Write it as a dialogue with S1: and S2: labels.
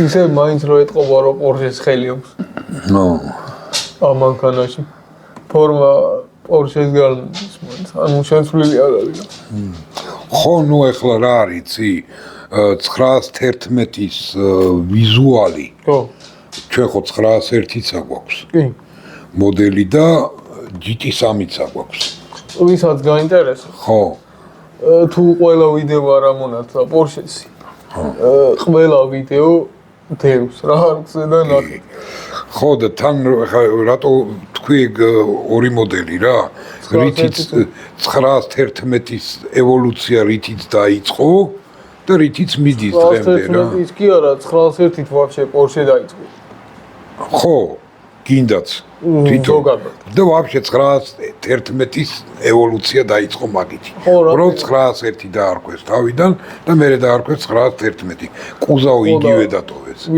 S1: ისე მაინც რო ეთყობა რომ პორშეს ხელი აქვს. ამ მანქანაში ფორმა პორშეს გარნდის მაინც ანუ შეცვლილი არ არის.
S2: ხო, ნუ ეხლა რა არის, იცი? 911-ის ვიზუალი.
S1: ხო.
S2: ჩვენ ხო 901-იც აგვაქვს.
S1: კი.
S2: მოდელი და GT3-იც აგვაქვს.
S1: ვისაც გაინტერესებს.
S2: ხო.
S1: თუ ყველა ვიდეო არ ამონათლა პორშესი. ყველა ვიდეო დევს რა არცე და ნახეთ.
S2: ხო და თან რატო თქვი ორი მოდელი რა? რითიც 911-ის ევოლუცია რითიც დაიწყო და რითიც მიდის დღემდე რა.
S1: 911-ის კი არა, 901-ით ვაფშე პორშე დაიწყო.
S2: ხო, გინდაც თვითონ.
S1: ზოგადად.
S2: და ვაფშე 911-ის ევოლუცია დაიწყო მაგით. რო 901 დაარქვეს თავიდან და მერე დაარქვეს 911. კუზაო იგივე დატოვეს.